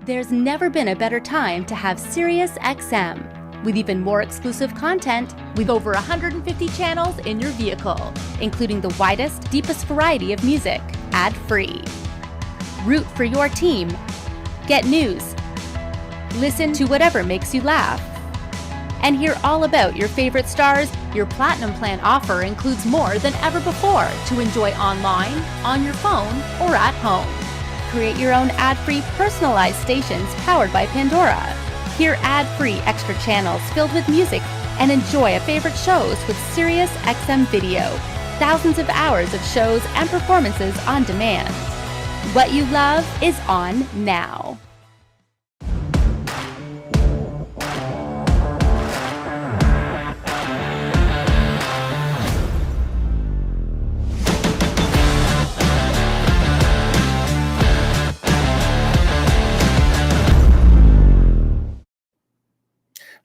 There's never been a better time to have SiriusXM. With even more exclusive content, with over 150 channels in your vehicle, including the widest, deepest variety of music, ad-free. Root for your team. Get news. Listen to whatever makes you laugh. And hear all about your favorite stars. Your Platinum Plan offer includes more than ever before to enjoy online, on your phone, or at home. Create your own ad-free personalized stations powered by Pandora. Hear ad-free extra channels filled with music and enjoy favorite shows with SiriusXM Video. Thousands of hours of shows and performances on demand. What you love is on now.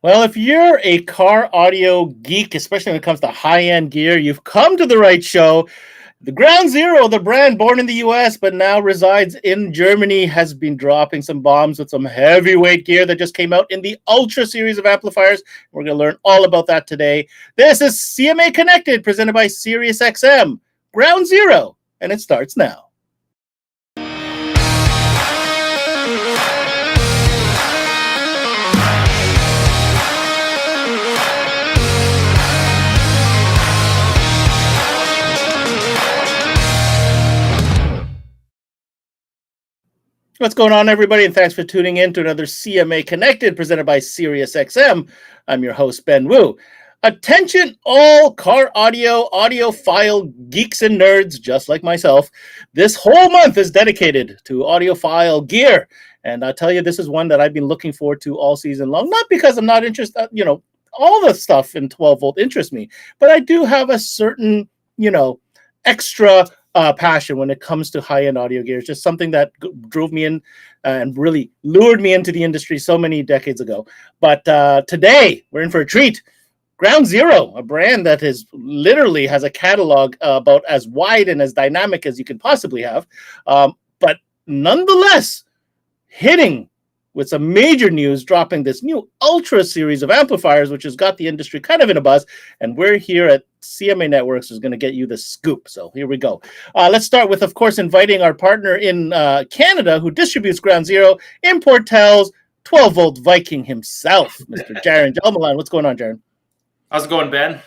Well, if you're a car audio geek, especially when it comes to high-end gear, you've come to the right show. The Ground Zero, the brand born in the US but now resides in Germany, has been dropping some bombs with some heavyweight gear that just came out in the Ultra series of amplifiers. We're going to learn all about that today. This is CMA Connected, presented by SiriusXM. Ground Zero, and it starts now. What's going on, everybody, and thanks for tuning in to another CMA Connected presented by SiriusXM. I'm your host, Ben Wu. Attention all car audio, audiophile geeks and nerds just like myself. This whole month is dedicated to audiophile gear. And I'll tell you, this is one that I've been looking forward to all season long. Not because I'm not interested, all the stuff in 12 volt interests me, but I do have a certain, extra passion when it comes to high-end audio gear. It's just something that drove me in and really lured me into the industry so many decades ago. But today, we're in for a treat. Ground Zero, a brand that is literally has a catalog about as wide and as dynamic as you can possibly have, but nonetheless hitting with some major news, dropping this new Ultra series of amplifiers, which has got the industry kind of in a buzz. And we're here at CMA Networks is going to get you the scoop. So here we go. Let's start with, of course, inviting our partner in Canada who distributes Ground Zero, Importel's 12-volt Viking himself, Mr. Jaron Jelmalan. What's going on, Jaron? How's it going, Ben?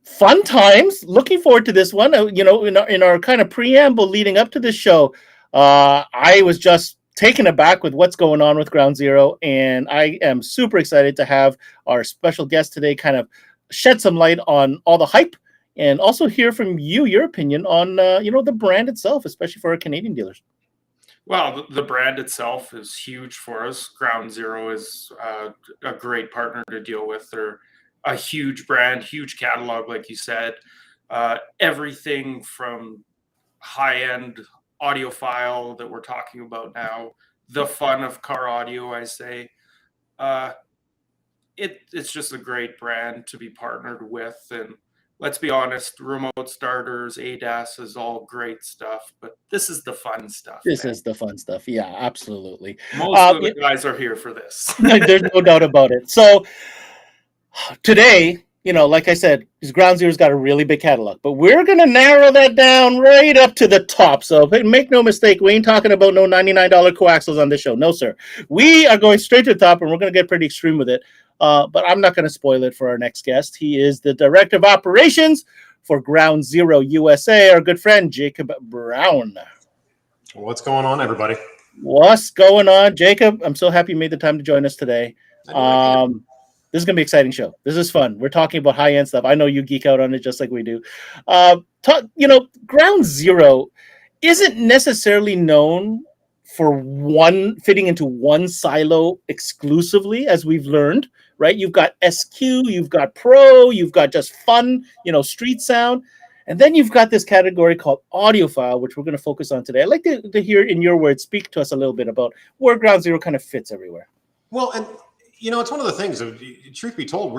Fun times. Looking forward to this one. In our kind of preamble leading up to this show, I was just taken aback with what's going on with Ground Zero, and I am super excited to have our special guest today kind of shed some light on all the hype and also hear from you, your opinion on, the brand itself, especially for our Canadian dealers. Well, the brand itself is huge for us. Ground Zero is a great partner to deal with. They're a huge brand, huge catalog, like you said. Everything from high-end audiophile that we're talking about now, the fun of car audio, I say. It's just a great brand to be partnered with. And let's be honest, remote starters, ADAS is all great stuff, but this is the fun stuff. This is the fun stuff. Yeah, absolutely. Most of the guys are here for this. There's no doubt about it. So today, like I said, Ground Zero's got a really big catalog, but we're going to narrow that down right up to the top. So make no mistake, we ain't talking about no $99 coaxials on this show. No, sir. We are going straight to the top, and we're going to get pretty extreme with it. But I'm not going to spoil it for our next guest. He is the Director of Operations for Ground Zero USA, our good friend, Jacob Brown. What's going on, everybody? What's going on, Jacob? I'm so happy you made the time to join us today. This is going to be an exciting show. This is fun. We're talking about high-end stuff. I know you geek out on it just like we do. Ground Zero isn't necessarily known for fitting into one silo exclusively, as we've learned, right? You've got SQ, you've got Pro, you've got just fun, street sound. And then you've got this category called audiophile, which we're going to focus on today. I'd like to hear, in your words, speak to us a little bit about where Ground Zero kind of fits everywhere. Well, and it's one of the things, truth be told,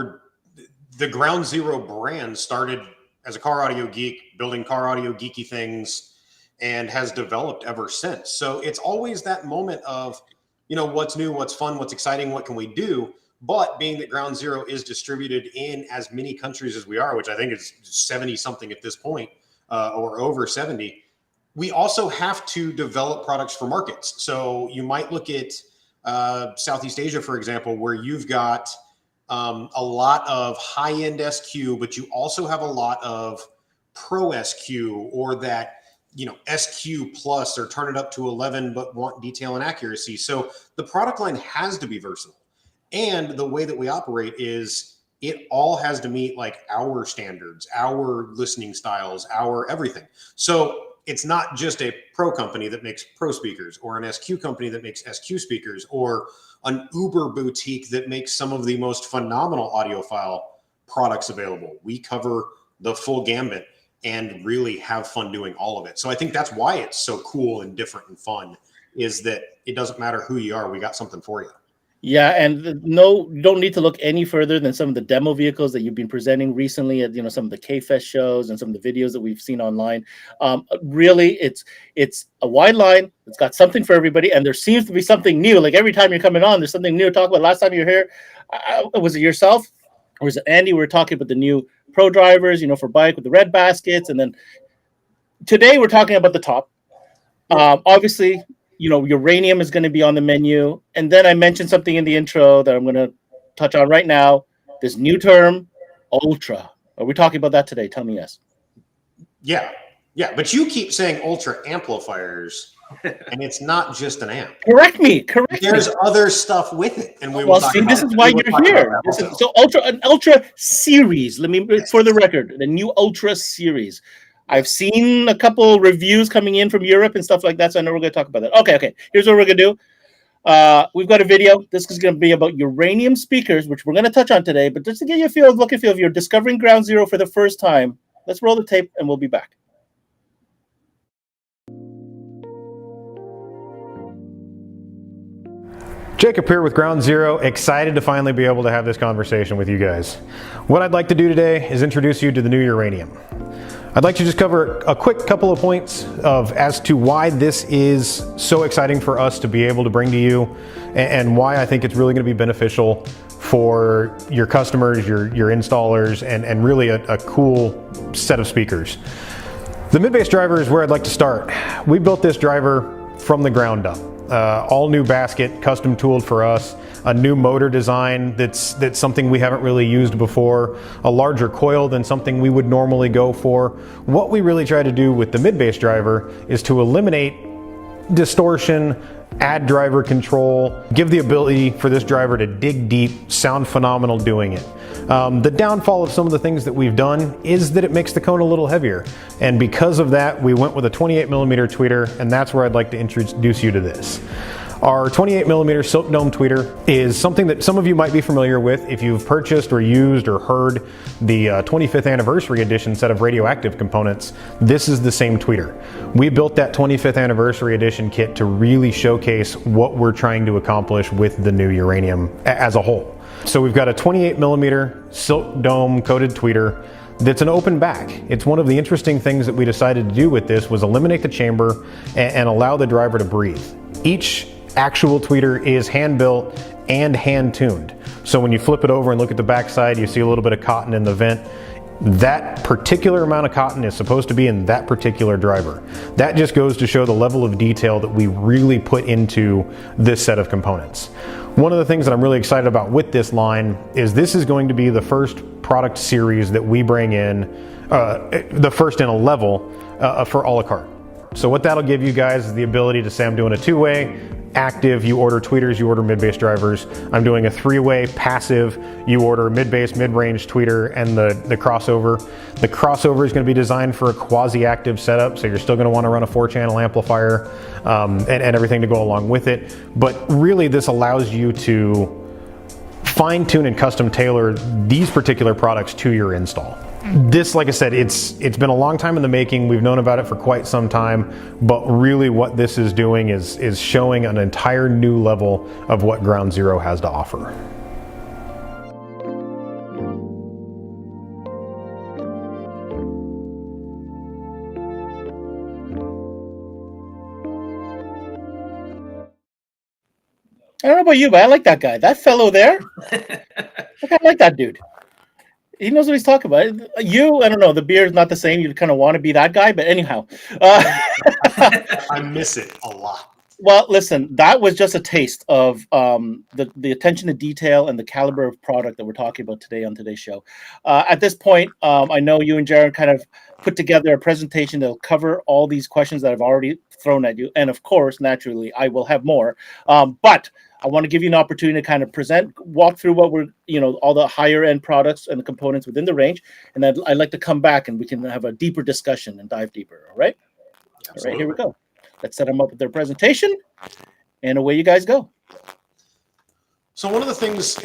the Ground Zero brand started as a car audio geek, building car audio geeky things, and has developed ever since. So it's always that moment of, what's new, what's fun, what's exciting, what can we do? But being that Ground Zero is distributed in as many countries as we are, which I think is 70 something at this point, or over 70, we also have to develop products for markets. So you might look at Southeast Asia, for example, where you've got a lot of high-end SQ, but you also have a lot of Pro SQ, or that SQ plus, or turn it up to 11 but want detail and accuracy. So the product line has to be versatile. And the way that we operate is it all has to meet like our standards, our listening styles, our everything. So it's not just a Pro company that makes Pro speakers, or an SQ company that makes SQ speakers, or an Uber boutique that makes some of the most phenomenal audiophile products available. We cover the full gambit and really have fun doing all of it. So I think that's why it's so cool and different and fun, is that it doesn't matter who you are, we got something for you. Yeah, and no, you don't need to look any further than some of the demo vehicles that you've been presenting recently at some of the K-Fest shows and some of the videos that we've seen online. Really, it's a wide line. It's got something for everybody, and there seems to be something new. Like every time you're coming on, there's something new to talk about. Last time you were here, was it yourself or was it Andy? We were talking about the new Pro drivers, for bike with the red baskets, and then today we're talking about the top. Obviously, uranium is going to be on the menu. And then I mentioned something in the intro that I'm going to touch on right now. This new term, ultra. Are we talking about that today? Tell me yes. Yeah. But you keep saying ultra amplifiers, and it's not just an amp. Correct me. There's other stuff with it, and this is why you're here. So an ultra series. Let me, for the record, the new ultra series. I've seen a couple reviews coming in from Europe and stuff like that, so I know we're going to talk about that. Okay. Here's what we're going to do. We've got a video. This is going to be about uranium speakers, which we're going to touch on today. But just to get you a look and feel, if you're discovering Ground Zero for the first time, let's roll the tape and we'll be back. Jacob here with Ground Zero, excited to finally be able to have this conversation with you guys. What I'd like to do today is introduce you to the new Uranium. I'd like to just cover a quick couple of points as to why this is so exciting for us to be able to bring to you, and why I think it's really going to be beneficial for your customers, your installers, and really a cool set of speakers. The mid-bass driver is where I'd like to start. We built this driver from the ground up. All new basket, custom tooled for us, a new motor design that's something we haven't really used before, a larger coil than something we would normally go for. What we really try to do with the mid-bass driver is to eliminate distortion, add driver control, give the ability for this driver to dig deep, sound phenomenal doing it. The downfall of some of the things that we've done is that it makes the cone a little heavier. And because of that, we went with a 28 millimeter tweeter, and that's where I'd like to introduce you to this. Our 28 millimeter silk dome tweeter is something that some of you might be familiar with if you've purchased or used or heard the 25th anniversary edition set of radioactive components. This is the same tweeter. We built that 25th anniversary edition kit to really showcase what we're trying to accomplish with the new Uranium as a whole. So we've got a 28 millimeter silk dome coated tweeter that's an open back. It's one of the interesting things that we decided to do with this was eliminate the chamber and allow the driver to breathe. Each actual tweeter is hand built and hand tuned. So when you flip it over and look at the back side, you see a little bit of cotton in the vent. That particular amount of cotton is supposed to be in that particular driver. That just goes to show the level of detail that we really put into this set of components. One of the things that I'm really excited about with this line is this is going to be the first product series that we bring in, the first in a level for a la carte. So what that'll give you guys is the ability to say, I'm doing a two-way, active, you order tweeters, you order mid-bass drivers. I'm doing a three-way, passive, you order mid-bass, mid-range tweeter, and the crossover. The crossover is going to be designed for a quasi-active setup, so you're still going to want to run a 4-channel amplifier and everything to go along with it. But really, this allows you to fine-tune and custom tailor these particular products to your install. This, like I said, it's been a long time in the making. We've known about it for quite some time, but really what this is doing is showing an entire new level of what Ground Zero has to offer. I don't know about you, but I like that guy. That fellow there, I like that dude. He knows what he's talking about. You, I don't know. The beer is not the same. You kind of want to be that guy, but anyhow. I miss it a lot. Well, listen, that was just a taste of the attention to detail and the caliber of product that we're talking about today on today's show. At this point, I know you and Jared kind of put together a presentation that'll cover all these questions that I've already thrown at you. And of course, naturally, I will have more. But I want to give you an opportunity to kind of walk through what we're, all the higher end products and the components within the range. And then I'd like to come back and we can have a deeper discussion and dive deeper. All right. Absolutely. All right, here we go. Let's set them up with their presentation and away you guys go. So one of the things,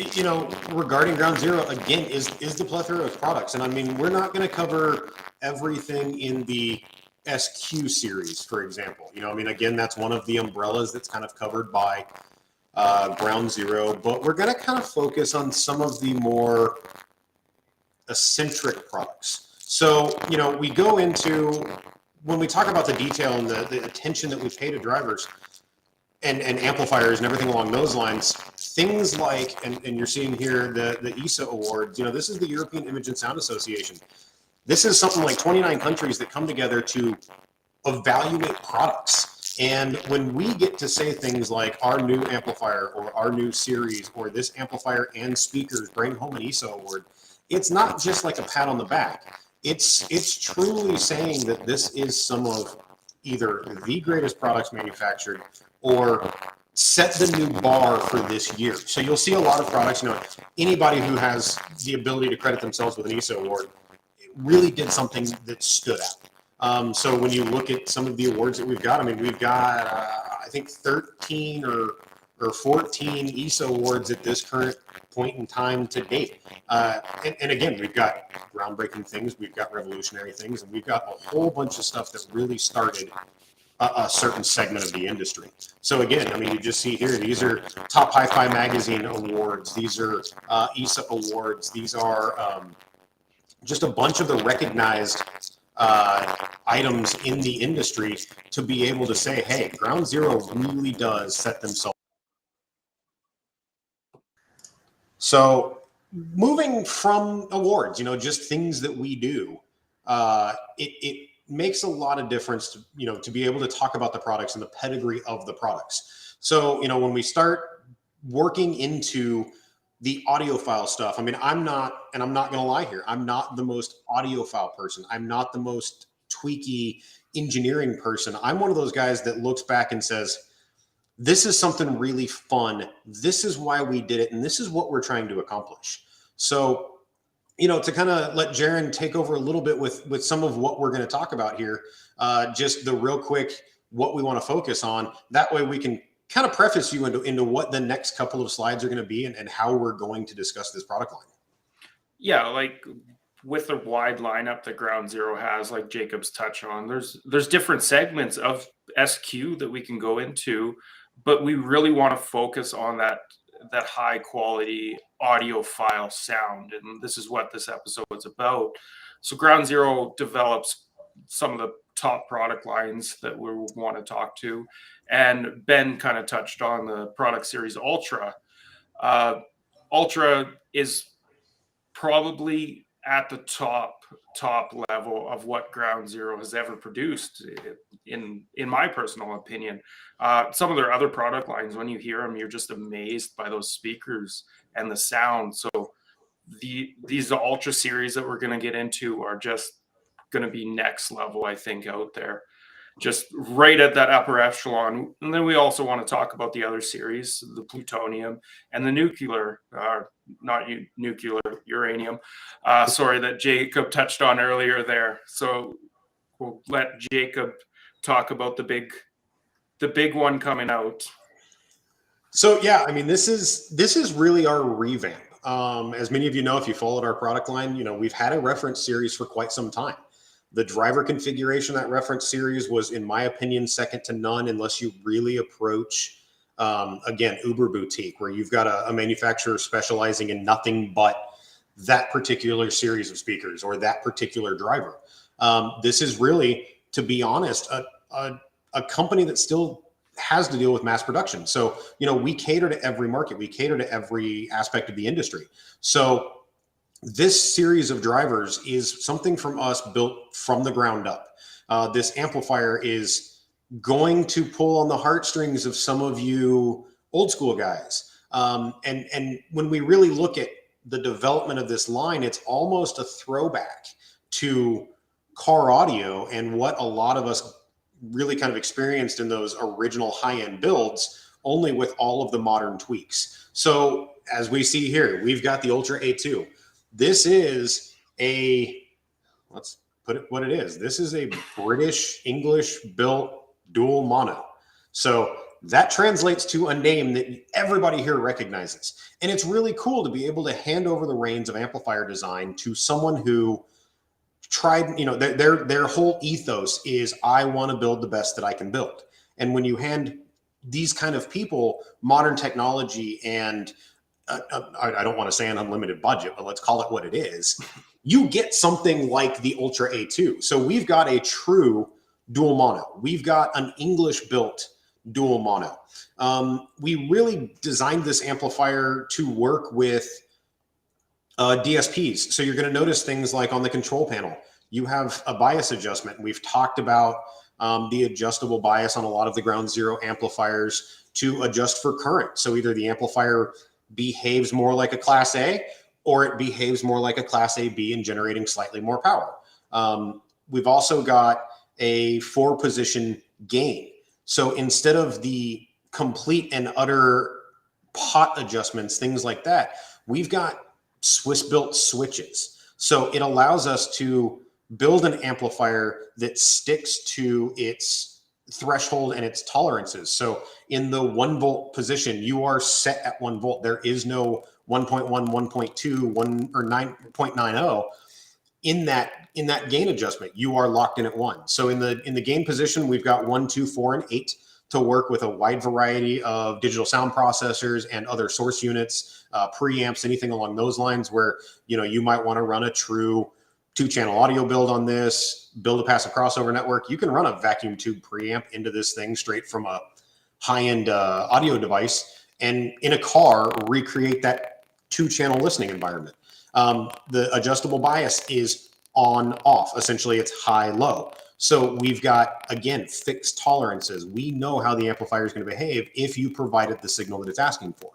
regarding Ground Zero, again, is the plethora of products. And I mean, we're not going to cover everything in the SQ series, for example. Again, that's one of the umbrellas that's kind of covered by Ground Zero, but we're going to kind of focus on some of the more eccentric products. So, we go into, when we talk about the detail and the attention that we pay to drivers and amplifiers and everything along those lines, things like, and you're seeing here the ESA awards, this is the European Image and Sound Association. This is something like 29 countries that come together to evaluate products. And when we get to say things like our new amplifier or our new series or this amplifier and speakers bring home an ESA award, it's not just like a pat on the back. It's truly saying that this is some of either the greatest products manufactured or set the new bar for this year. So you'll see a lot of products, anybody who has the ability to credit themselves with an ESA award really did something that stood out. So when you look at some of the awards that we've got, we've got, I think 13 or 14 ESA awards at this current point in time to date. And again, we've got groundbreaking things, we've got revolutionary things, and we've got a whole bunch of stuff that really started a certain segment of the industry. So again, you just see here, these are Top Hi-Fi Magazine awards, these are ESA awards, these are just a bunch of the recognized items in the industry to be able to say, hey, Ground Zero really does set themselves. So moving from awards, just things that we do, it makes a lot of difference to, to be able to talk about the products and the pedigree of the products. So, when we start working into the audiophile stuff, I'm not going to lie here, I'm not the most audiophile person. I'm not the most tweaky engineering person. I'm one of those guys that looks back and says, this is something really fun. This is why we did it. And this is what we're trying to accomplish. So, to kind of let Jaron take over a little bit with some of what we're going to talk about here, just the real quick, what we want to focus on. That way we can kind of preface you into what the next couple of slides are going to be and how we're going to discuss this product line. Yeah, like with the wide lineup that Ground Zero has, like Jacob's touched on, there's different segments of SQ that we can go into, but we really want to focus on that high quality audiophile sound, and this is what this episode is about. So Ground Zero develops some of the top product lines that we want to talk to, and Ben kind of touched on the product series Ultra. Ultra is probably at the top level of what Ground Zero has ever produced, in my personal opinion. Some of their other product lines, when you hear them, you're just amazed by those speakers and the sound. So these Ultra series that we're going to get into are just going to be next level, I think, out there, just right at that upper echelon. And then we also want to talk about the other series, the plutonium and the nuclear, nuclear, uranium, that Jacob touched on earlier there. So we'll let Jacob talk about the big one coming out. So yeah, this is really our revamp. As many of you know, if you followed our product line, we've had a reference series for quite some time. The driver configuration of that reference series was, in my opinion, second to none, unless you really approach, again, Uber Boutique, where you've got a manufacturer specializing in nothing but that particular series of speakers or that particular driver. This is really, to be honest, a company that still has to deal with mass production. So, we cater to every market. We cater to every aspect of the industry. So this series of drivers is something from us built from the ground up. This amplifier is going to pull on the heartstrings of some of you old school guys. And when we really look at the development of this line, it's almost a throwback to car audio and what a lot of us really kind of experienced in those original high-end builds, only with all of the modern tweaks. So as we see here, we've got the Ultra A2. This is let's put it what it is. This is a British English built dual mono. So that translates to a name that everybody here recognizes. And it's really cool to be able to hand over the reins of amplifier design to someone who tried, their whole ethos is, I want to build the best that I can build. And when you hand these kind of people modern technology and I don't want to say an unlimited budget, but let's call it what it is, you get something like the Ultra A2. So we've got a true dual mono. We've got an English built dual mono. We really designed this amplifier to work with DSPs. So you're going to notice things like on the control panel, you have a bias adjustment. We've talked about the adjustable bias on a lot of the ground zero amplifiers to adjust for current. So either the amplifier behaves more like a Class A or it behaves more like a Class AB and generating slightly more power. We've also got a 4-position gain. So instead of the complete and utter pot adjustments, things like that, we've got Swiss-built switches. So it allows us to build an amplifier that sticks to its threshold and its tolerances. So in the 1 volt position, you are set at 1 volt. There is no 1.1, 1.2, 1 or 9.90 in that gain adjustment. You are locked in at 1. So in the gain position, we've got 1, 2, 4, and 8 to work with a wide variety of digital sound processors and other source units, preamps, anything along those lines where you might want to run a true 2-channel audio build on this, build a passive crossover network. You can run a vacuum tube preamp into this thing straight from a high-end audio device, and in a car recreate that 2-channel listening environment. The adjustable bias is on off. Essentially, it's high-low. So we've got, again, fixed tolerances. We know how the amplifier is going to behave if you provide it the signal that it's asking for.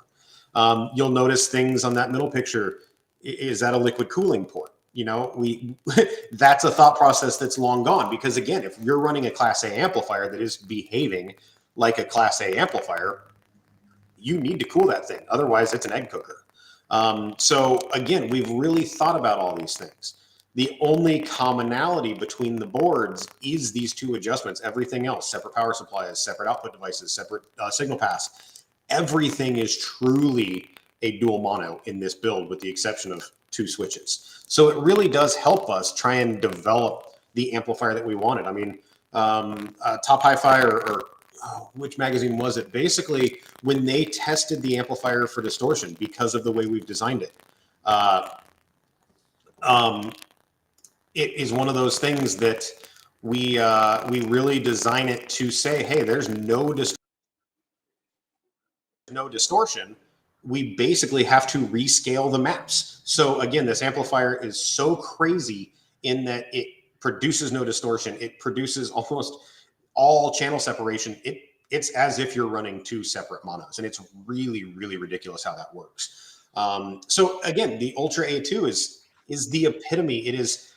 You'll notice things on that middle picture. Is that a liquid cooling port? That's a thought process that's long gone, because again, if you're running a Class A amplifier that is behaving like a Class A amplifier, you need to cool that thing. Otherwise, it's an egg cooker. So again, we've really thought about all these things. The only commonality between the boards is these 2 adjustments. Everything else, separate power supplies, separate output devices, separate signal pass. Everything is truly a dual mono in this build, with the exception of 2 switches. So it really does help us try and develop the amplifier that we wanted. I mean, Top Hi-Fi or which magazine was it? Basically, when they tested the amplifier for distortion because of the way we've designed it, it is one of those things that we really design it to say, hey, there's no distortion. We basically have to rescale the maps. So again, this amplifier is so crazy in that it produces no distortion. It produces almost all channel separation. It's as if you're running 2 separate monos, and it's really, really ridiculous how that works. So again, the Ultra A2 is the epitome. It is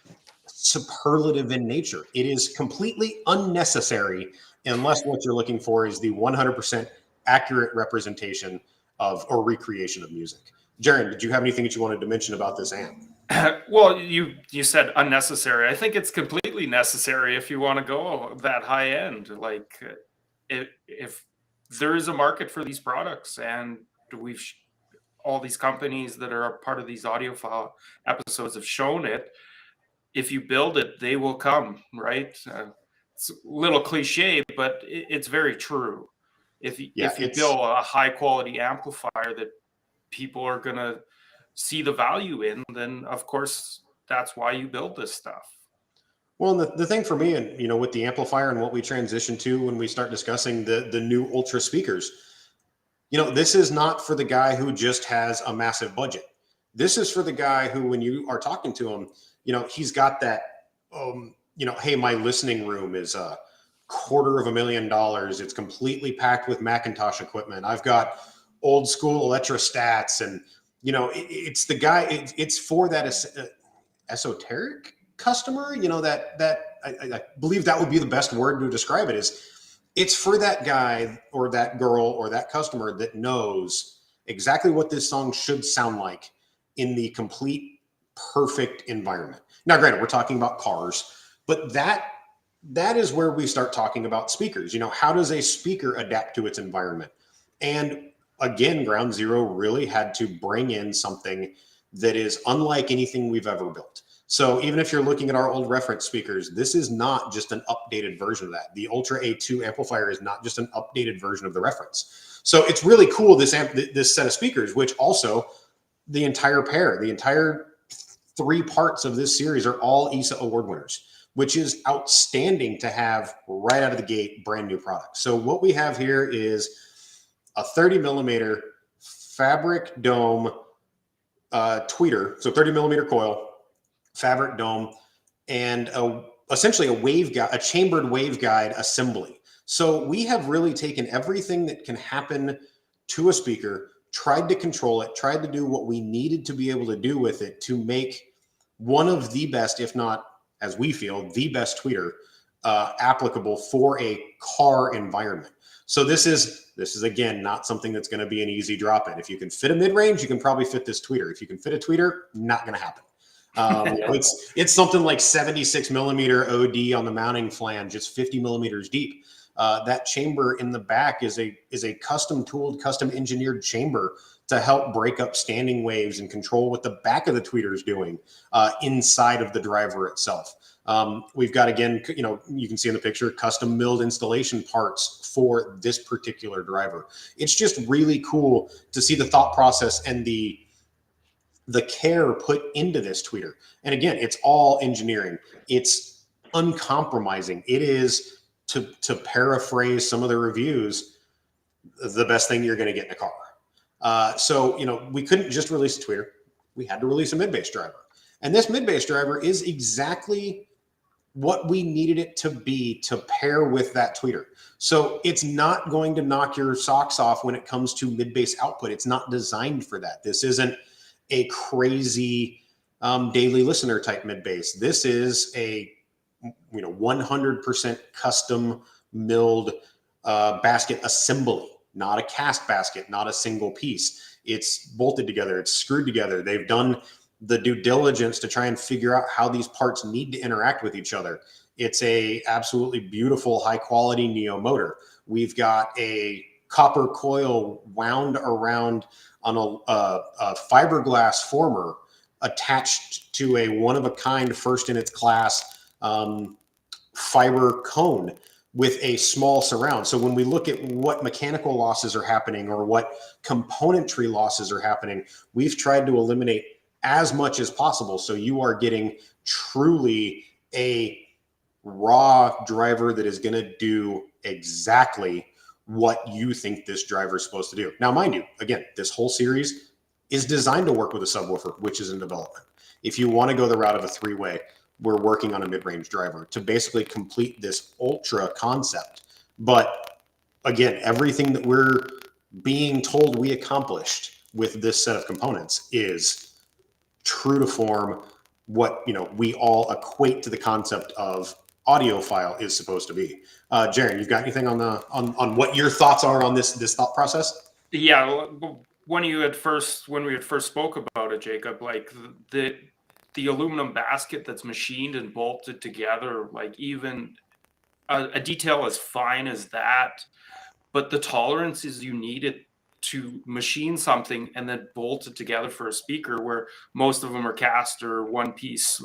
superlative in nature. It is completely unnecessary unless what you're looking for is the 100% accurate representation of or recreation of music. Jaron, did you have anything that you wanted to mention about this amp? Well, you said unnecessary. I think it's completely necessary if you want to go that high end. Like, if there is a market for these products, and all these companies that are a part of these audiophile episodes have shown it. If you build it, they will come, right? It's a little cliche, but it's very true. If you build a high quality amplifier that people are going to see the value in, then of course that's why you build this stuff. Well, and the thing for me, and with the amplifier and what we transition to when we start discussing the new Ultra speakers, this is not for the guy who just has a massive budget. This is for the guy who, when you are talking to him, he's got that, hey, my listening room is $250,000. It's completely packed with Macintosh equipment. I've got old school electrostats, and it's the guy. It's for that esoteric customer. I believe that would be the best word to describe it. It's for that guy or that girl or that customer that knows exactly what this song should sound like in the complete perfect environment. Now, granted, we're talking about cars, but that is where we start talking about speakers. How does a speaker adapt to its environment? And again, Ground Zero really had to bring in something that is unlike anything we've ever built. So even if you're looking at our old reference speakers, this is not just an updated version of that. The Ultra A2 amplifier is not just an updated version of the reference. So it's really cool, this set of speakers, which also the entire pair, the entire 3 parts of this series are all ESA award winners, which is outstanding to have right out of the gate, brand new product. So what we have here is a 30 millimeter fabric dome tweeter, so 30 millimeter coil, fabric dome, and essentially a chambered waveguide assembly. So we have really taken everything that can happen to a speaker, tried to control it, tried to do what we needed to be able to do with it to make one of the best, if not, as we feel, the best tweeter applicable for a car environment. So this is again not something that's going to be an easy drop in. If you can fit a mid-range, you can probably fit this tweeter. If you can fit a tweeter, not going to happen. It's something like 76 millimeter OD on the mounting flange. It's 50 millimeters deep. That chamber in the back is a custom tooled, custom engineered chamber to help break up standing waves and control what the back of the tweeter is doing inside of the driver itself. We've got, again, you can see in the picture, custom milled installation parts for this particular driver. It's just really cool to see the thought process and the care put into this tweeter. And again, it's all engineering. It's uncompromising. It is, to paraphrase some of the reviews, the best thing you're going to get in a car. So, we couldn't just release a tweeter. We had to release a mid-bass driver. And this mid-bass driver is exactly what we needed it to be to pair with that tweeter. So it's not going to knock your socks off when it comes to mid-bass output. It's not designed for that. This isn't a crazy daily listener type mid-bass. This is a 100% custom milled basket assembly, not a cast basket, not a single piece. It's bolted together, it's screwed together. They've done the due diligence to try and figure out how these parts need to interact with each other. It's a absolutely beautiful, high quality Neo motor. We've got a copper coil wound around on a fiberglass former attached to a one-of-a-kind, first in its class fiber cone with a small surround. So when we look at what mechanical losses are happening or what componentry losses are happening, we've tried to eliminate as much as possible. So you are getting truly a raw driver that is going to do exactly what you think this driver is supposed to do. Now, mind you, again, this whole series is designed to work with a subwoofer, which is in development. If you want to go the route of a 3-way, we're working on a mid-range driver to basically complete this ultra concept. But again, everything that we're being told we accomplished with this set of components is true to form what we all equate to the concept of audiophile is supposed to be. Jaron, you've got anything on what your thoughts are on this thought process? Yeah, when we had first spoke about it, Jacob, like the aluminum basket that's machined and bolted together, like even a detail as fine as that, but the tolerances you needed to machine something and then bolt it together for a speaker, where most of them are cast or one piece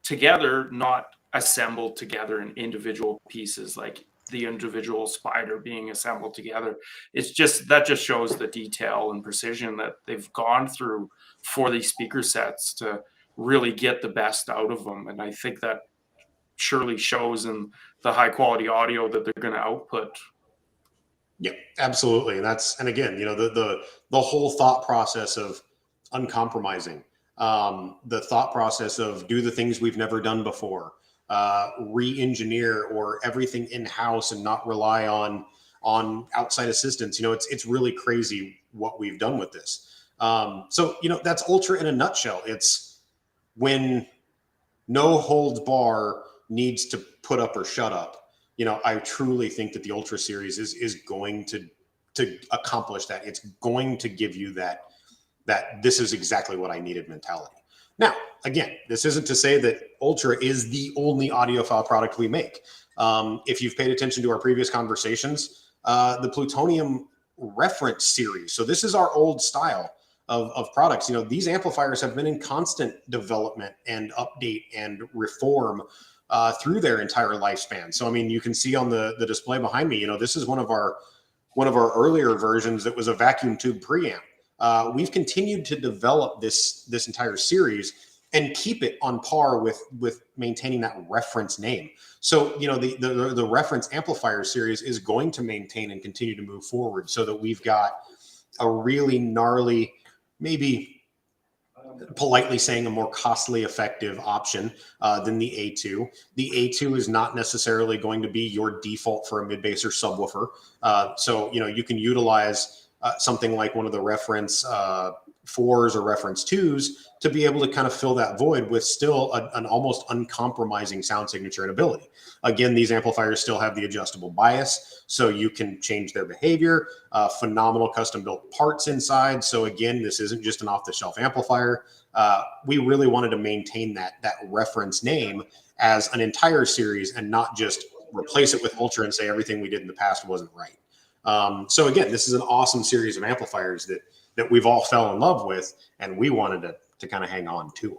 together, not assembled together in individual pieces, like the individual spider being assembled together. That just shows the detail and precision that they've gone through for these speaker sets to really get the best out of them. And I think that surely shows in the high quality audio that they're going to output. Yeah, absolutely. And again, the whole thought process of uncompromising, the thought process of do the things we've never done before, re-engineer or everything in-house and not rely on outside assistance. It's really crazy what we've done with this. So that's Ultra in a nutshell. It's when no holds bar needs to put up or shut up. I truly think that the Ultra series is going to accomplish that. It's going to give you that this is exactly what I needed mentality. Now, again, this isn't to say that Ultra is the only audiophile product we make. If you've paid attention to our previous conversations, the Plutonium reference series. So this is our old style of products. These amplifiers have been in constant development and update and reform through their entire lifespan. So, you can see on the display behind me, this is one of our earlier versions that was a vacuum tube preamp. We've continued to develop this entire series and keep it on par with maintaining that reference name. So, the reference amplifier series is going to maintain and continue to move forward so that we've got a really gnarly, maybe politely saying a more costly effective option than the A2. The A2 is not necessarily going to be your default for a mid-bass or subwoofer. So, you can utilize something like one of the reference 4s or reference 2s to be able to kind of fill that void with still an almost uncompromising sound signature and ability. Again, these amplifiers still have the adjustable bias, so you can change their behavior, phenomenal custom built parts inside. So again, this isn't just an off-the-shelf amplifier. We really wanted to maintain that reference name as an entire series and not just replace it with Ultra and say everything we did in the past wasn't right. So again, this is an awesome series of amplifiers that we've all fell in love with, and we wanted to kind of hang on to them.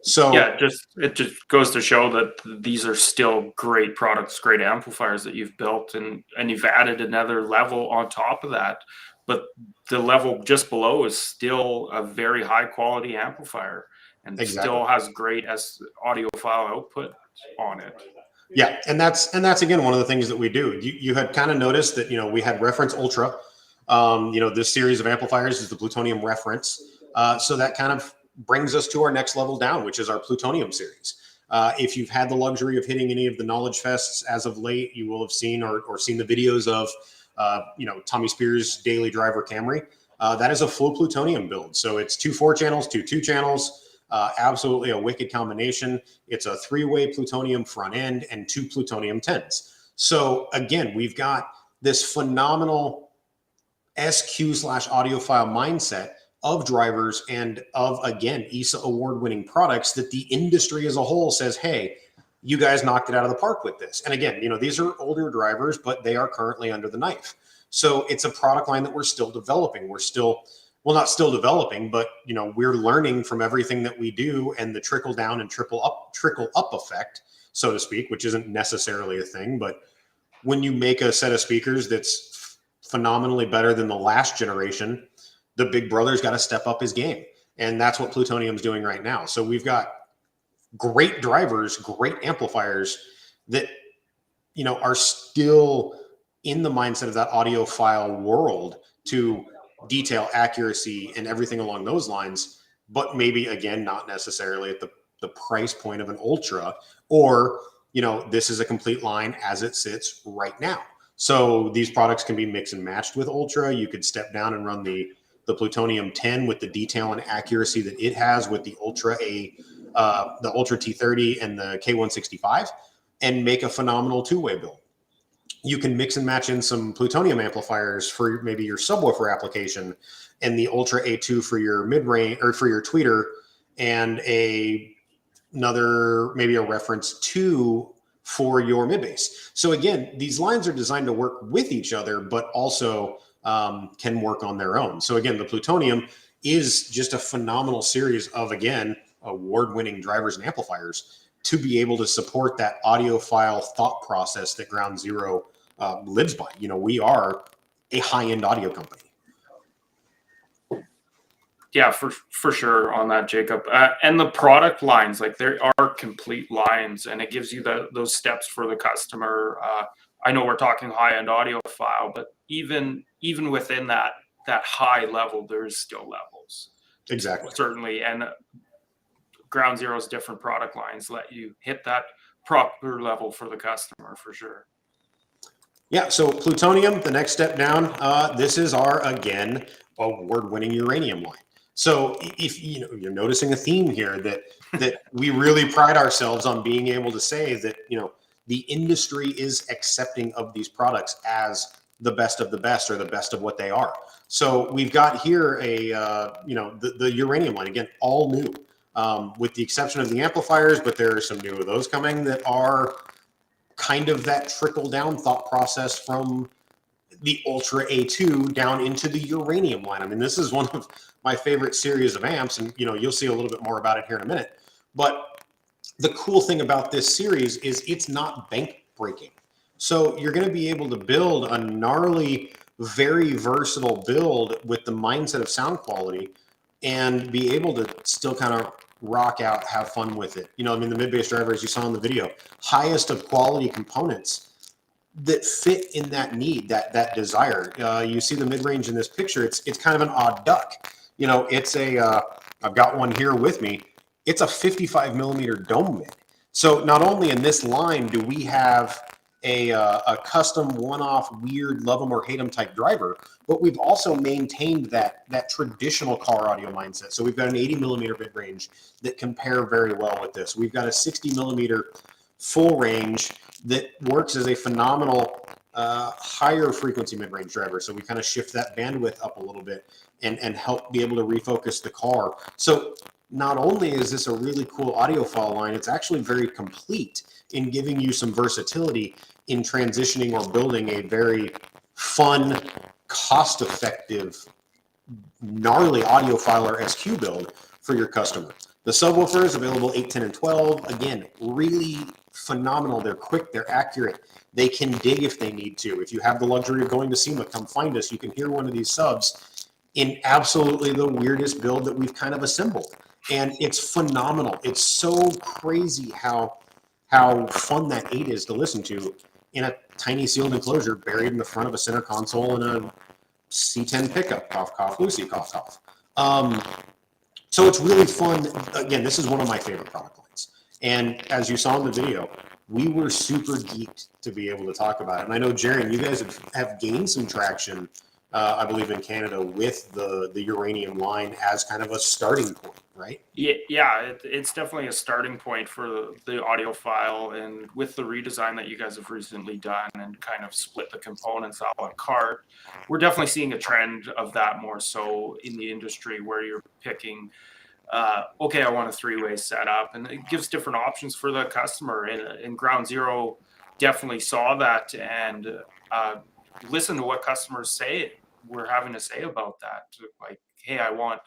So yeah, it just goes to show that these are still great products, great amplifiers that you've built, and you've added another level on top of that. But the level just below is still a very high quality amplifier and still has great audiophile output on it. Yeah, and that's again one of the things that we do. You had kind of noticed that we had reference Ultra. This series of amplifiers is the Plutonium reference. So that kind of brings us to our next level down, which is our Plutonium series. If you've had the luxury of hitting any of the knowledge fests as of late, you will have seen or seen the videos of Tommy Spears' daily driver Camry. That is a full Plutonium build. So it's 2 4-channels, 2 2-channels, absolutely a wicked combination. It's a 3-way Plutonium front end and 2 Plutonium 10s. So again, we've got this phenomenal SQ/audiophile mindset of drivers and of, again, ESA award-winning products that the industry as a whole says, hey, you guys knocked it out of the park with this. And again, these are older drivers, but they are currently under the knife. So it's a product line that we're still developing. We're still, well, not still developing, but we're learning from everything that we do and the trickle down and trickle up effect, so to speak, which isn't necessarily a thing. But when you make a set of speakers that's phenomenally better than the last generation, the big brother's got to step up his game. And that's what Plutonium's doing right now. So we've got great drivers, great amplifiers that, are still in the mindset of that audiophile world to detail accuracy and everything along those lines, but maybe, again, not necessarily at the price point of an Ultra, or, this is a complete line as it sits right now. So these products can be mixed and matched with Ultra. You could step down and run the Plutonium 10 with the detail and accuracy that it has with the Ultra the Ultra T30 and the K165, and make a phenomenal 2-way build. You can mix and match in some Plutonium amplifiers for maybe your subwoofer application, and the Ultra A2 for your mid-range or for your tweeter, and another maybe a reference 2 for your mid-bass. So again, these lines are designed to work with each other, but also can work on their own. So again, the Plutonium is just a phenomenal series of, again, award-winning drivers and amplifiers to be able to support that audiophile thought process that Ground Zero lives by. We are a high-end audio company. Yeah, for sure on that, Jacob. And the product lines, like there are complete lines, and it gives you those steps for the customer. I know we're talking high-end audiophile, but even within that high level, there's still levels. Exactly. Certainly, and Ground Zero's different product lines let you hit that proper level for the customer for sure. Yeah, so plutonium, the next step down, this is our, again, award-winning uranium line. So if you're noticing a theme here that we really pride ourselves on being able to say that, the industry is accepting of these products as the best of the best or the best of what they are. So we've got here the uranium line, again, all new, with the exception of the amplifiers, but there are some new of those coming that are kind of that trickle down thought process from the Ultra A2 down into the uranium line. I mean, this is one of my favorite series of amps, and you'll see a little bit more about it here in a minute. But the cool thing about this series is it's not bank breaking. So you're going to be able to build a gnarly, very versatile build with the mindset of sound quality and be able to still kind of rock out, have fun with it. The mid-bass driver, as you saw in the video, highest of quality components that fit in that need, that desire. You see the mid-range in this picture, it's kind of an odd duck. It's I've got one here with me. It's a 55 millimeter dome mid. So not only in this line do we have a custom one-off weird love 'em or hate 'em type driver, but we've also maintained that traditional car audio mindset. So we've got an 80 millimeter mid range that can pair very well with this. We've got a 60 millimeter full range that works as a phenomenal higher frequency mid range driver. So we kind of shift that bandwidth up a little bit and help be able to refocus the car. So not only is this a really cool audiophile line, it's actually very complete in giving you some versatility in transitioning or building a very fun, cost-effective, gnarly audiophile or SQ build for your customer. The subwoofer is available 8, 10, and 12. Again, really phenomenal. They're quick, they're accurate. They can dig if they need to. If you have the luxury of going to SEMA, come find us. You can hear one of these subs in absolutely the weirdest build that we've kind of assembled. And it's phenomenal. It's so crazy how fun that 8 is to listen to in a tiny sealed enclosure buried in the front of a center console in a C10 pickup. Cough, cough, Lucy, cough, cough. So it's really fun. Again, this is one of my favorite product lines. And as you saw in the video, we were super geeked to be able to talk about it. And I know, Jaron, you guys have gained some traction, I believe, in Canada with the uranium line as kind of a starting point, right? Yeah, it's definitely a starting point for the audiophile, and with the redesign that you guys have recently done and kind of split the components a la carte, we're definitely seeing a trend of that more so in the industry where you're picking, okay, I want a 3-way setup, and it gives different options for the customer. And Ground Zero definitely saw that and listen to what customers we're having to say about that. Like, hey, I want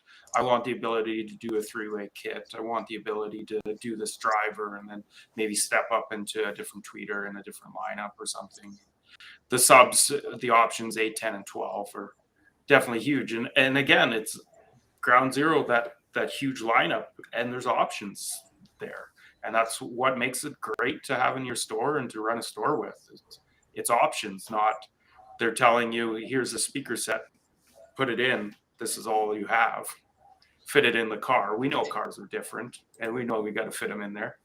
the ability to do a 3-way kit. I want the ability to do this driver and then maybe step up into a different tweeter and a different lineup or something. The subs, the options 8, 10, and 12 are definitely huge. And again, it's Ground Zero, that huge lineup, and there's options there. And that's what makes it great to have in your store and to run a store with. It's options, not they're telling you, here's a speaker set, put it in, this is all you have. Fit it in the car. We know cars are different, and we know we got to fit them in there.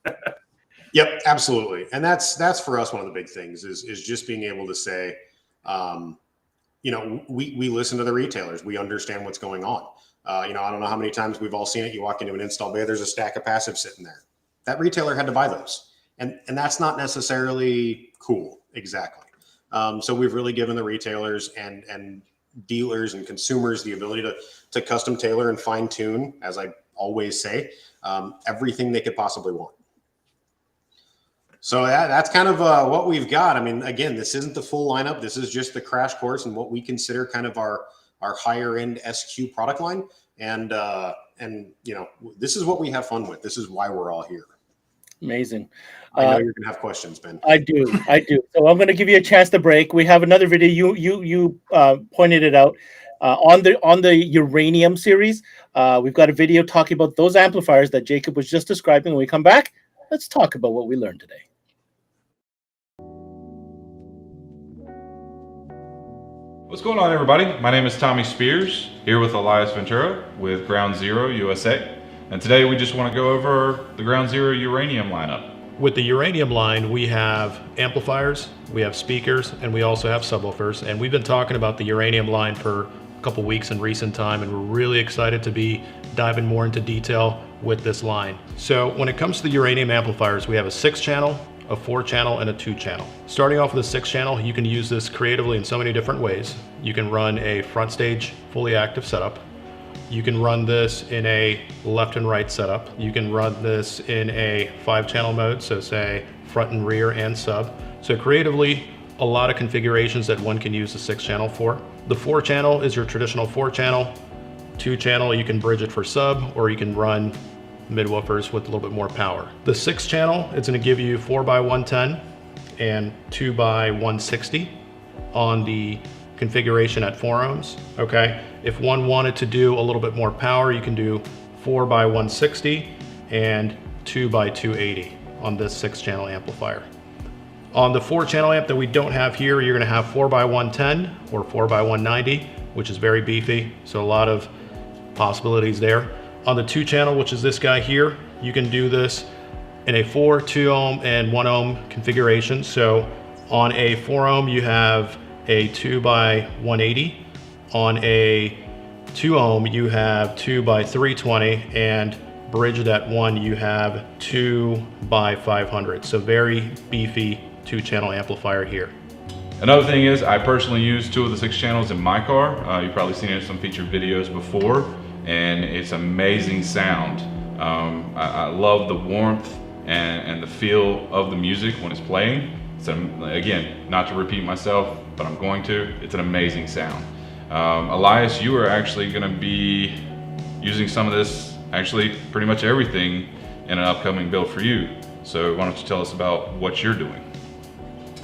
Yep, absolutely. And that's for us one of the big things is just being able to say, we listen to the retailers. We understand what's going on. I don't know how many times we've all seen it. You walk into an install bay, there's a stack of passives sitting there. That retailer had to buy those. And that's not necessarily cool. Exactly. So we've really given the retailers and dealers and consumers the ability to custom tailor and fine tune, as I always say, everything they could possibly want. So that's kind of what we've got. I mean, again, this isn't the full lineup. This is just the crash course and what we consider kind of our higher end SQ product line. And this is what we have fun with. This is why we're all here. Amazing. I know you're gonna have questions, Ben. I do. So I'm going to give you a chance to break. We have another video. You pointed it out. on the Uranium series. We've got a video talking about those amplifiers that Jacob was just describing. When we come back, let's talk about what we learned today. What's going on, everybody? My name is Tommy Spears, here with Elias Ventura with Ground Zero USA. And today we just want to go over the Ground Zero Uranium lineup. With the Uranium line, we have amplifiers, we have speakers, and we also have subwoofers. And we've been talking about the Uranium line for a couple weeks in recent time, and we're really excited to be diving more into detail with this line. So when it comes to the Uranium amplifiers, we have a 6-channel, a 4-channel, and a 2-channel. Starting off with a 6-channel, you can use this creatively in so many different ways. You can run a front stage fully active setup. You can run this in a left and right setup. You can run this in a 5-channel mode, so say front and rear and sub. So creatively, a lot of configurations that one can use the 6-channel for. The 4-channel is your traditional 4-channel. 2-channel, you can bridge it for sub, or you can run mid-woofers with a little bit more power. The 6-channel, it's going to give you 4x110 and 2x160 on the configuration at 4 ohms. Okay, if one wanted to do a little bit more power, you can do 4x160 and 2x280 on this 6-channel amplifier. On the 4-channel amp that we don't have here, you're going to have 4x110 or 4x190, which is very beefy, so a lot of possibilities there. On the 2-channel, which is this guy here, you can do this in a 4, 2 ohm, and 1 ohm configuration. So on a 4 ohm, you have a 2x180. On a 2 ohm, you have 2x320, and bridged at 1, you have 2x500. So very beefy 2-channel amplifier here. Another thing is, I personally use 2 of the 6 channels in my car. You've probably seen it in some featured videos before, and it's amazing sound. I love the warmth and the feel of the music when it's playing. So again, not to repeat myself, but I'm going to, it's an amazing sound. Elias, you are actually going to be using some of this, actually pretty much everything, in an upcoming build for you. So why don't you tell us about what you're doing?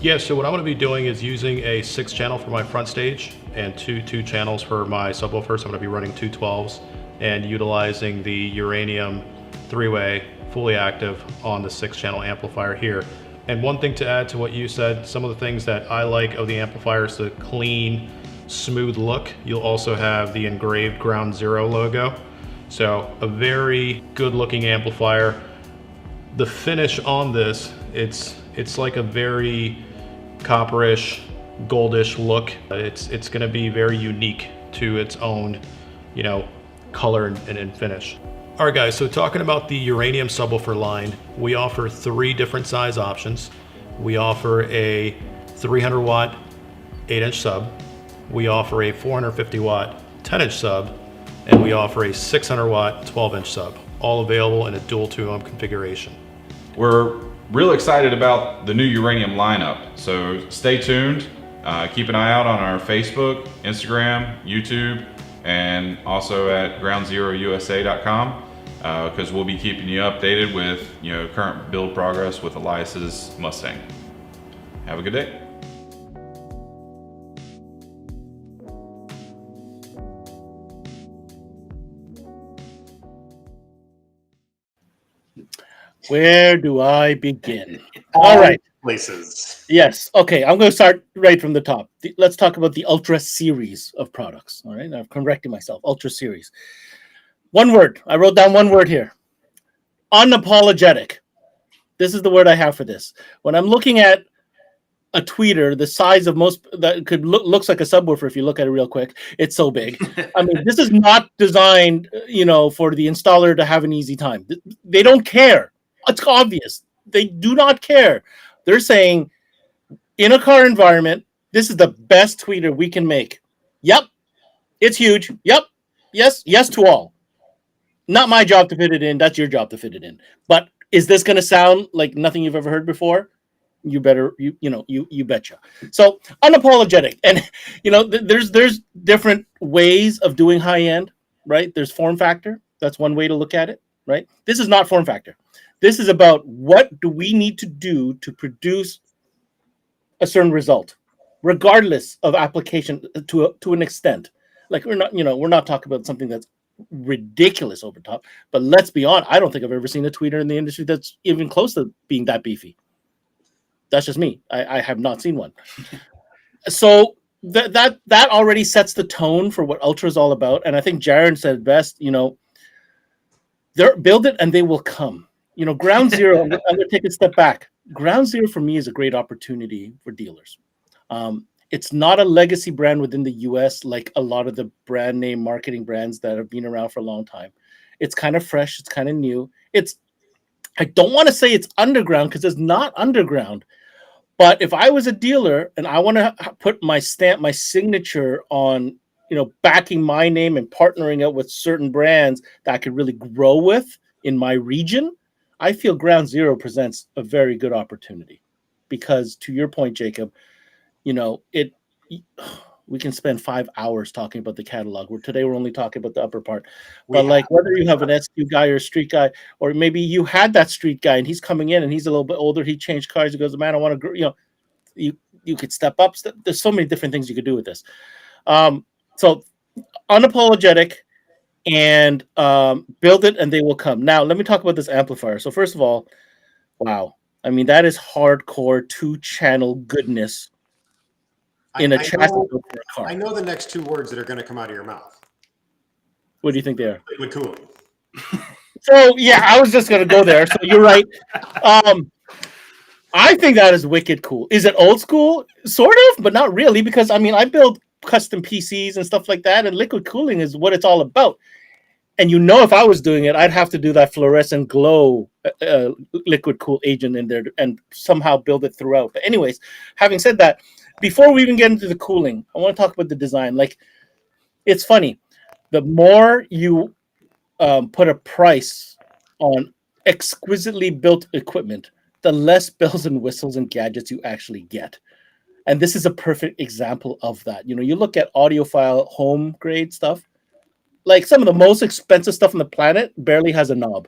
Yeah, so what I'm going to be doing is using a 6-channel for my front stage and two channels for my subwoofers. I'm going to be running 2 12s and utilizing the Uranium 3-way fully active on the 6-channel amplifier here. And one thing to add to what you said, some of the things that I like of the amplifier is the clean, smooth look. You'll also have the engraved Ground Zero logo. So a very good looking amplifier. The finish on this, it's like a very copperish, goldish look. It's going to be very unique to its own, you know, color and finish. All right, guys, so talking about the Uranium subwoofer line, we offer 3 different size options. We offer a 300 watt 8-inch sub. We offer a 450 watt 10-inch sub, and we offer a 600 watt 12-inch sub, all available in a dual 2 ohm configuration. We're real excited about the new Uranium lineup, so stay tuned. Keep an eye out on our Facebook, Instagram, YouTube, and also at groundzerousa.com, because we'll be keeping you updated with current build progress with Elias's Mustang. Have a good day. Where do I begin? All right. Places. Yes. Okay. I'm going to start right from the top. Let's talk about the Ultra series of products. All right. I'm correcting myself. Ultra series. One word. I wrote down one word here. Unapologetic. This is the word I have for this. When I'm looking at a tweeter the size of most, that could looks like a subwoofer if you look at it real quick. It's so big. I mean, this is not designed, for the installer to have an easy time. They don't care. It's obvious. They do not care. They're saying, in a car environment, this is the best tweeter we can make. Yep. It's huge. Yep. Yes. Yes to all. Not my job to fit it in. That's your job to fit it in. But is this going to sound like nothing you've ever heard before? You better, you betcha. So unapologetic. And, there's different ways of doing high end, right? There's form factor. That's one way to look at it, right? This is not form factor. This is about what do we need to do to produce a certain result, regardless of application to an extent. Like we're not talking about something that's ridiculous over top. But let's be honest, I don't think I've ever seen a tweeter in the industry that's even close to being that beefy. That's just me. I have not seen one. So that already sets the tone for what Ultra is all about. And I think Jaron said best, they're build it and they will come. Ground Zero, I'm going to take a step back. Ground Zero for me is a great opportunity for dealers. It's not a legacy brand within the US like a lot of the brand name marketing brands that have been around for a long time. It's kind of fresh. It's kind of new. I don't want to say it's underground because it's not underground. But if I was a dealer and I want to put my stamp, my signature on, backing my name and partnering up with certain brands that I could really grow with in my region, I feel Ground Zero presents a very good opportunity. Because to your point, Jacob, we can spend 5 hours talking about the catalog. Today we're only talking about the upper part. But whether you have an SQ guy or a street guy, or maybe you had that street guy and he's coming in and he's a little bit older, he changed cars, he goes, man, I want to, you could step up. There's so many different things you could do with this. So unapologetic and build it and they will come. Now, let me talk about this amplifier. So first of all, wow. I mean, that is hardcore 2-channel goodness. In a chassis for a car. I know the next 2 words that are going to come out of your mouth. What do you think they are? Liquid cooling. So yeah, I was just going to go there. So you're right. I think that is wicked cool. Is it old school? Sort of, but not really, because I build custom PCs and stuff like that, and liquid cooling is what it's all about. And if I was doing it, I'd have to do that fluorescent glow liquid cool agent in there and somehow build it throughout. But anyways, having said that, before we even get into the cooling, I want to talk about the design. Like, it's funny. The more you put a price on exquisitely built equipment, the less bells and whistles and gadgets you actually get. And this is a perfect example of that. You look at audiophile home grade stuff, like some of the most expensive stuff on the planet barely has a knob.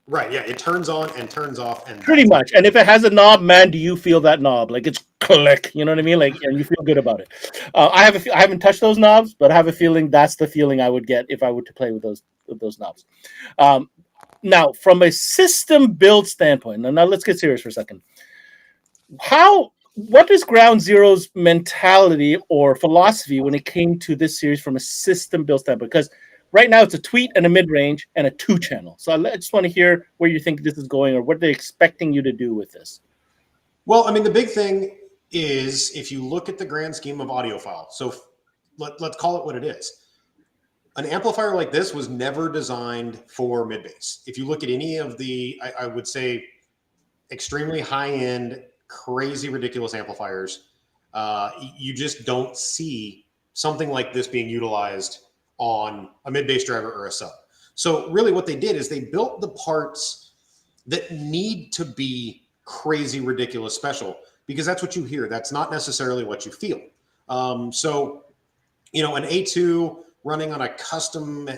Right, yeah, it turns on and turns off, and pretty much. And if it has a knob, man, do you feel that knob? Like, it's click, you know what I mean? Like, and you feel good about it. I haven't touched those knobs, but I have a feeling that's the feeling I would get if I were to play with those knobs. Now, from a system build standpoint, now let's get serious for a second. What is Ground Zero's mentality or philosophy when it came to this series from a system build standpoint? Because right now, it's a tweet and a mid-range and a 2-channel. So I just want to hear where you think this is going or what they're expecting you to do with this. Well, the big thing is if you look at the grand scheme of audiophile, so let's call it what it is. An amplifier like this was never designed for mid-bass. If you look at any of the, I would say, extremely high-end, crazy, ridiculous amplifiers, you just don't see something like this being utilized on a mid-bass driver or a sub. So really what they did is they built the parts that need to be crazy, ridiculous, special, because that's what you hear. That's not necessarily what you feel. So, an A2 running on a custom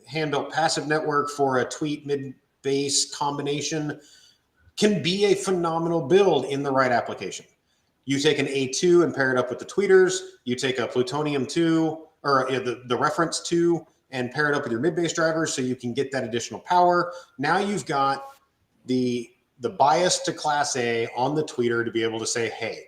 hand-built passive network for a tweet mid-bass combination can be a phenomenal build in the right application. You take an A2 and pair it up with the tweeters. You take a Plutonium 2 or the reference 2 and pair it up with your mid-bass drivers so you can get that additional power. Now you've got the bias to Class A on the tweeter to be able to say, hey,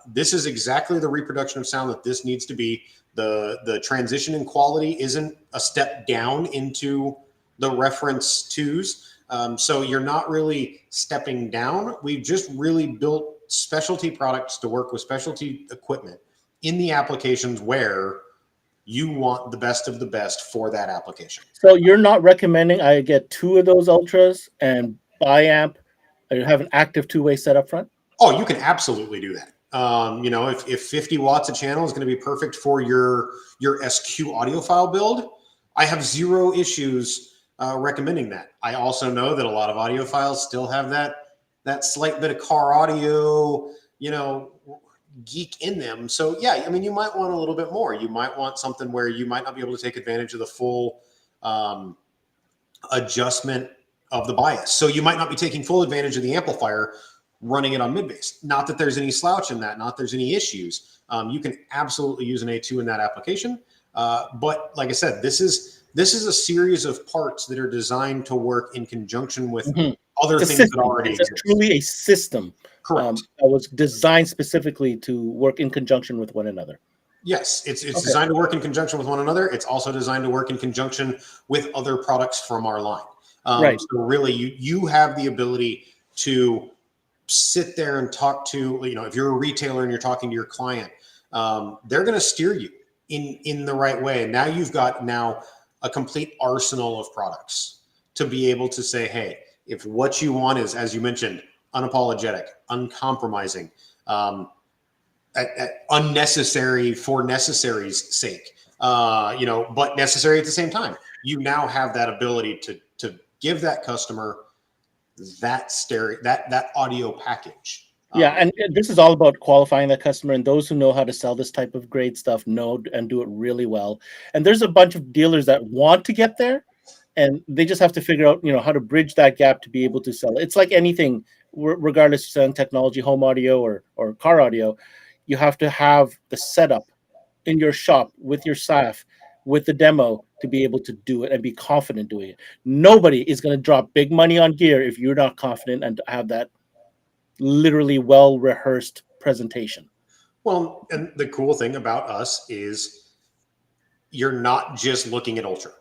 this is exactly the reproduction of sound that this needs to be. The transition in quality isn't a step down into the reference 2s. So you're not really stepping down. We've just really built specialty products to work with specialty equipment in the applications where you want the best of the best for that application. So you're not recommending I get 2 of those Ultras and biamp or have an active 2-way set up front? Oh, you can absolutely do that. If 50 watts a channel is going to be perfect for your SQ audiophile build, I have zero issues recommending that. I also know that a lot of audiophiles still have that slight bit of car audio, geek in them. So yeah, you might want a little bit more. You might want something where you might not be able to take advantage of the full adjustment of the bias. So you might not be taking full advantage of the amplifier running it on mid-bass. Not that there's any slouch in that, not that there's any issues. you can absolutely use an A2 in that application. But like I said, this is a series of parts that are designed to work in conjunction with other things that already exist. It's truly a system. Correct. That was designed specifically to work in conjunction with one another. Yes, it's designed to work in conjunction with one another. It's also designed to work in conjunction with other products from our line. Right. So really, you have the ability to sit there and talk to, if you're a retailer and you're talking to your client, they're going to steer you in the right way. And now you've got a complete arsenal of products to be able to say, hey, if what you want is, as you mentioned, unapologetic, uncompromising, unnecessary for necessary's sake, but necessary at the same time, you now have that ability to give that customer that audio package. Yeah, and this is all about qualifying the customer, and those who know how to sell this type of great stuff know and do it really well. And there's a bunch of dealers that want to get there, and they just have to figure out, how to bridge that gap to be able to sell it. It's like anything, regardless of selling technology, home audio or car audio, you have to have the setup in your shop with your staff, with the demo, to be able to do it and be confident doing it. Nobody is going to drop big money on gear if you're not confident and have that literally well-rehearsed presentation. Well, and the cool thing about us is you're not just looking at Ultra.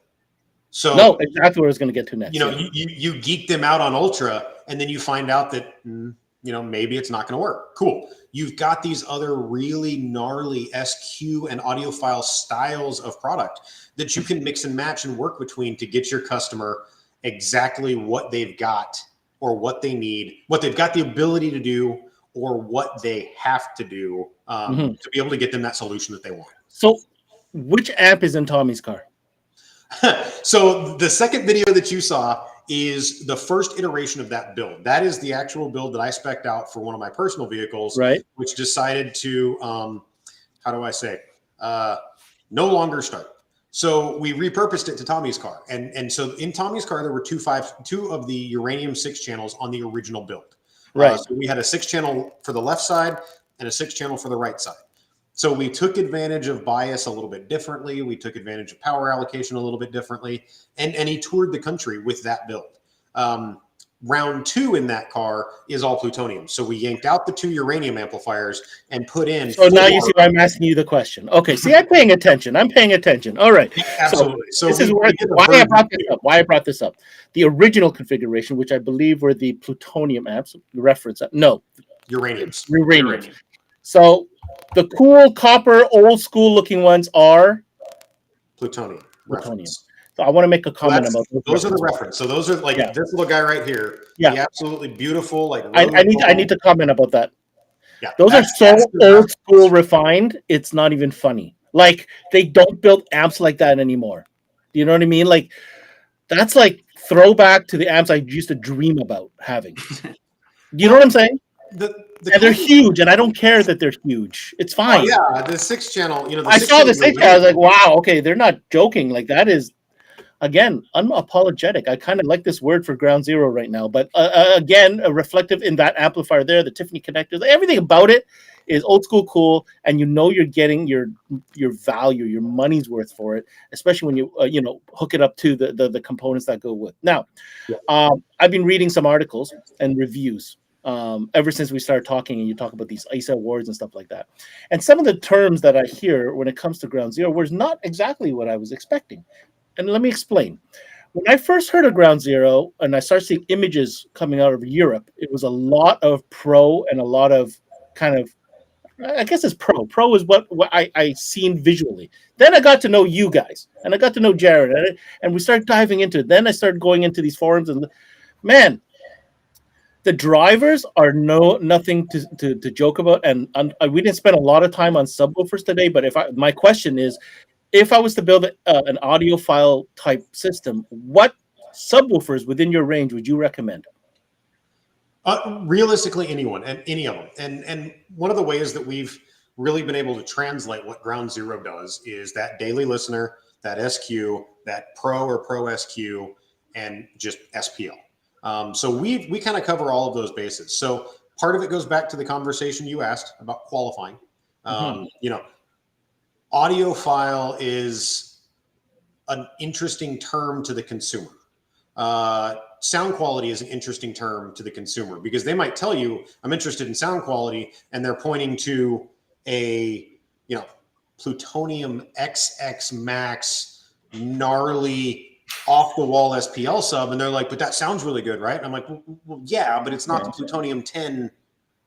So no, exactly what I was going to get to next. You geek them out on Ultra, and then you find out that maybe it's not going to work. Cool. You've got these other really gnarly SQ and audiophile styles of product that you can mix and match and work between to get your customer exactly what they've got or what they need, what they've got the ability to do, or what they have to do to be able to get them that solution that they want. So which amp is in Tommy's car? So the second video that you saw is the first iteration of that build. That is the actual build that I spec'd out for one of my personal vehicles, right? Which decided to, no longer start. So we repurposed it to Tommy's car. And so in Tommy's car, there were two of the Uranium 6 channels on the original build. Right. So we had a 6 channel for the left side and a 6 channel for the right side. So we took advantage of bias a little bit differently. We took advantage of power allocation a little bit differently. And he toured the country with that build. Round 2 in that car is all plutonium. So we yanked out the 2 uranium amplifiers and put in. So now you see why I'm asking you the question. Okay, see, I'm paying attention. All right. Absolutely. So this is why I brought this up. The original configuration, which I believe were the plutonium amps, reference. No. Uraniums. So the cool copper, old school looking ones are plutonium. So I want to make a comment about those are the reference. So those are like this little guy right here. Yeah, the absolutely beautiful. Like I need to comment about that. Yeah, those are so old school refined. It's not even funny. Like they don't build amps like that anymore. Do you know what I mean? Like that's like throwback to the amps I used to dream about having. Do you know what I'm saying? And they're huge, and I don't care that they're huge. It's fine. Oh, yeah, the 6 channel. I saw the 6 channel. I was like, wow, okay, they're not joking. Like that is. Again, unapologetic. I kind of like this word for ground zero right now, but again, reflective in that amplifier there, the Tiffany connectors, everything about it is old school cool, and you're getting your value, your money's worth for it, especially when you hook it up to the components that go with. Now, I've been reading some articles and reviews ever since we started talking, and you talk about these ISA awards and stuff like that, and some of the terms that I hear when it comes to ground zero was not exactly what I was expecting. And let me explain. When I first heard of ground zero and I started seeing images coming out of Europe, it was a lot of pro and a lot of kind of, I guess it's pro. Pro is what I seen visually. Then I got to know you guys, and I got to know Jared, and we started diving into it. Then I started going into these forums, and man, the drivers are nothing to joke about. And we didn't spend a lot of time on subwoofers today, but my question is, if I was to build an audiophile type system, what subwoofers within your range would you recommend? Realistically, any of them. And one of the ways that we've really been able to translate what ground zero does is that daily listener, that SQ, that pro or pro SQ, and just SPL. So we kind of cover all of those bases. So part of it goes back to the conversation you asked about qualifying. You know, audiophile is an interesting term to the consumer. Sound quality is an interesting term to the consumer because they might tell you, I'm interested in sound quality, and they're pointing to a, you know, plutonium XX max gnarly off the wall SPL sub, and they're like, but that sounds really good, right? And I'm like, well yeah, but it's not the plutonium 10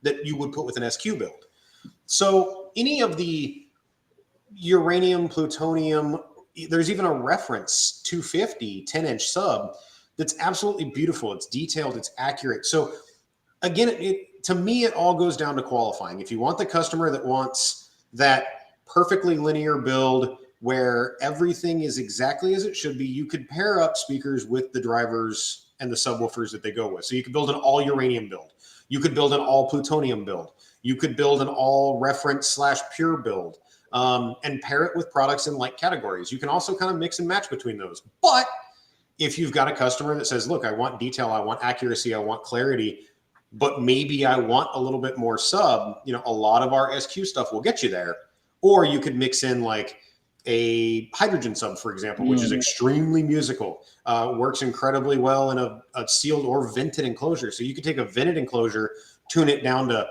that you would put with an SQ build. So any of the uranium, plutonium, there's even a reference 250 10-inch sub that's absolutely beautiful. It's detailed, it's accurate. So again, to me, it all goes down to qualifying. If you want the customer that wants that perfectly linear build where everything is exactly as it should be, you could pair up speakers with the drivers and the subwoofers that they go with. So you could build an all uranium build. You could build an all plutonium build. You could build an all reference / pure build, and pair it with products in like categories. You can also kind of mix and match between those. But if you've got a customer that says, look, I want detail, I want accuracy, I want clarity, but maybe I want a little bit more sub, you know, a lot of our SQ stuff will get you there. Or you could mix in like a hydrogen sub, for example, which is extremely musical, works incredibly well in a sealed or vented enclosure. So you could take a vented enclosure, tune it down to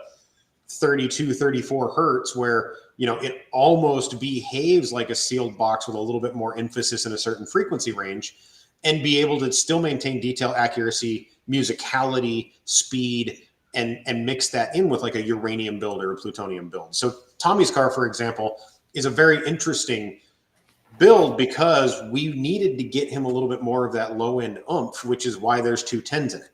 32, 34 hertz, where, you know, it almost behaves like a sealed box with a little bit more emphasis in a certain frequency range, and be able to still maintain detail, accuracy, musicality, speed, and mix that in with like a uranium build or a plutonium build. So Tommy's car, for example, is a very interesting build because we needed to get him a little bit more of that low end oomph, which is why there's 2 10s in it.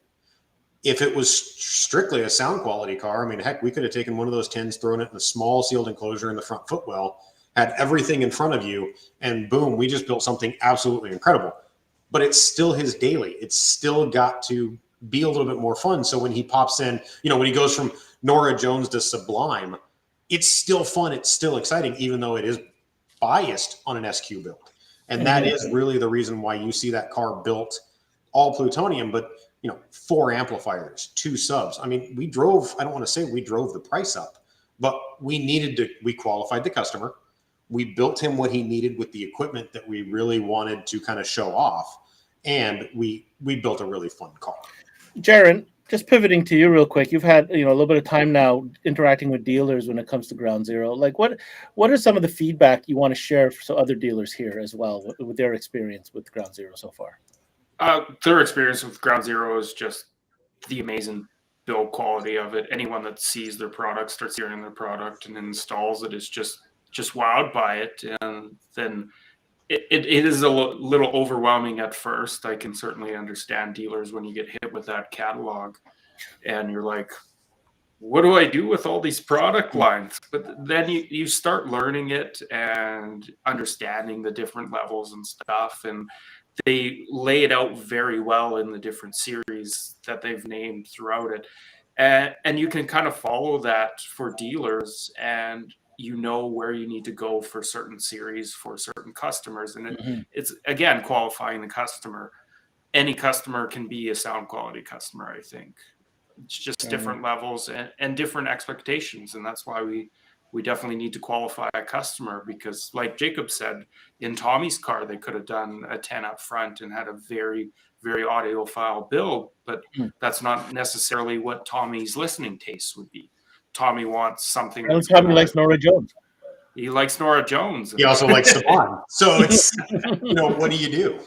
If it was strictly a sound quality car, I mean, heck, we could have taken one of those 10s, thrown it in a small sealed enclosure in the front footwell, had everything in front of you, and boom, we just built something absolutely incredible. But it's still his daily. It's still got to be a little bit more fun. So when he pops in, you know, when he goes from Norah Jones to Sublime, it's still fun. It's still exciting, even though it is biased on an SQ build. And that is really the reason why you see that car built all plutonium, but, you know, 4 amplifiers, 2 subs. I mean, we drove, I don't want to say we drove the price up, but we qualified the customer. We built him what he needed with the equipment that we really wanted to kind of show off. And we built a really fun car. Jaron, just pivoting to you real quick. You've had, you know, a little bit of time now interacting with dealers when it comes to Ground Zero. Like, what are some of the feedback you want to share so other dealers here as well with their experience with Ground Zero so far? Their experience with Ground Zero is just the amazing build quality of it. Anyone that sees their product, starts hearing their product, and installs it is just wowed by it. And then it is a little overwhelming at first. I can certainly understand dealers when you get hit with that catalog and you're like, what do I do with all these product lines? But then you start learning it and understanding the different levels and stuff. And they lay it out very well in the different series that they've named throughout it. And you can kind of follow that for dealers, and you know where you need to go for certain series for certain customers. And it's, again, qualifying the customer. Any customer can be a sound quality customer, I think. It's just different levels and different expectations. And that's why we definitely need to qualify a customer, because like Jacob said, in Tommy's car, they could have done a 10 up front and had a very, very audiophile build, but that's not necessarily what Tommy's listening tastes would be. Tommy wants something. Tommy likes Norah Jones. He likes Norah Jones. He also likes Sublime. So it's, you know, what do you do?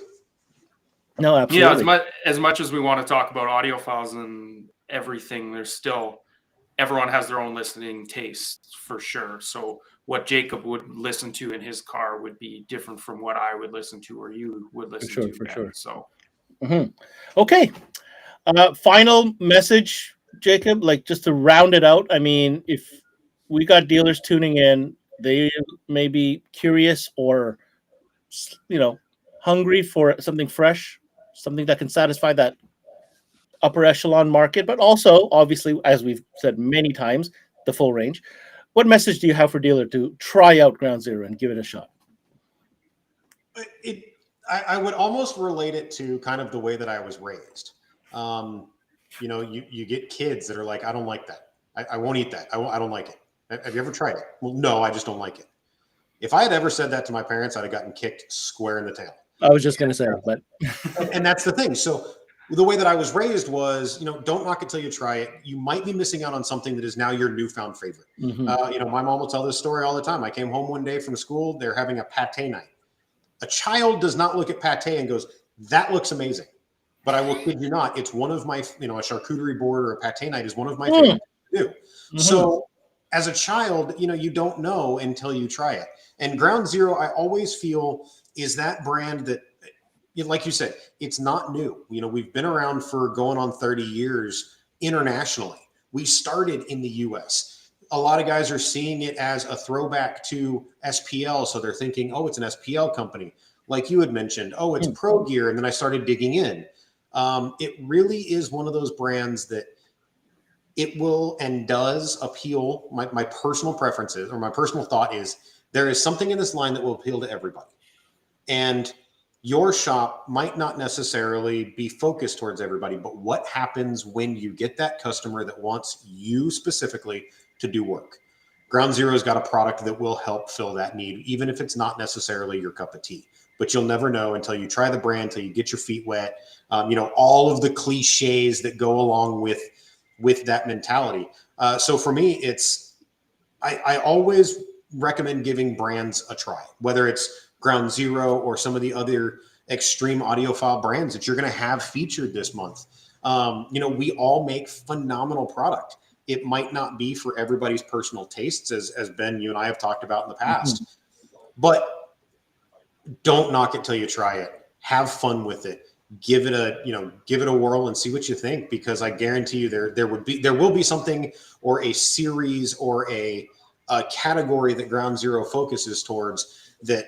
No, absolutely. Yeah, as much as we want to talk about audiophiles and everything, there's still, everyone has their own listening tastes for sure. So what Jacob would listen to in his car would be different from what I would listen to or you would listen to. For sure. So, okay. Final message, Jacob, like just to round it out. I mean, if we got dealers tuning in, they may be curious or, you know, hungry for something fresh, something that can satisfy that upper echelon market, but also, obviously, as we've said many times, the full range. What message do you have for dealer to try out Ground Zero and give it a shot? I would almost relate it to kind of the way that I was raised. You know, you get kids that are like, I don't like that. I won't eat that. I don't like it. Have you ever tried it? Well, no, I just don't like it. If I had ever said that to my parents, I'd have gotten kicked square in the tail. I was just going to say, but and that's the thing. So the way that I was raised was, don't knock it till you try it. You might be missing out on something that is now your newfound favorite. My mom will tell this story all the time. I came home one day from school. They're having a pate night. A child does not look at pate and goes, that looks amazing. But I will kid you not, it's one of my, a charcuterie board or a pate night is one of my favorites to do. So as a child, you don't know until you try it. And Ground Zero, I always feel, is that brand that, like you said, it's not new. We've been around for going on 30 years internationally. We started in the US. A lot of guys are seeing it as a throwback to SPL. So they're thinking, oh, it's an SPL company. Like you had mentioned, oh, it's Pro Gear. And then I started digging in. It really is one of those brands that it will and does appeal. My personal preferences, or my personal thought is, there is something in this line that will appeal to everybody. And your shop might not necessarily be focused towards everybody, but what happens when you get that customer that wants you specifically to do work? Ground Zero's got a product that will help fill that need, even if it's not necessarily your cup of tea. But you'll never know until you try the brand, until you get your feet wet. All of the cliches that go along with that mentality. So for me, I always recommend giving brands a try, whether it's Ground Zero or some of the other extreme audiophile brands that you're going to have featured this month. We all make phenomenal product. It might not be for everybody's personal tastes, as Ben, you and I have talked about in the past, but don't knock it till you try it. Have fun with it. Give it a whirl and see what you think, because I guarantee you there will be something, or a series, or a category that Ground Zero focuses towards that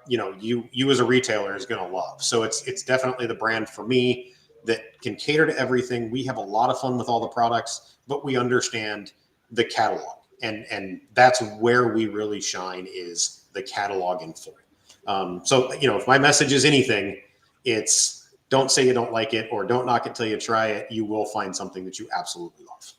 you as a retailer is going to love. So it's definitely the brand for me that can cater to everything. We have a lot of fun with all the products, but we understand the catalog, and that's where we really shine, is the catalog in full. So if my message is anything, it's don't say you don't like it, or don't knock it till you try it. You will find something that you absolutely love.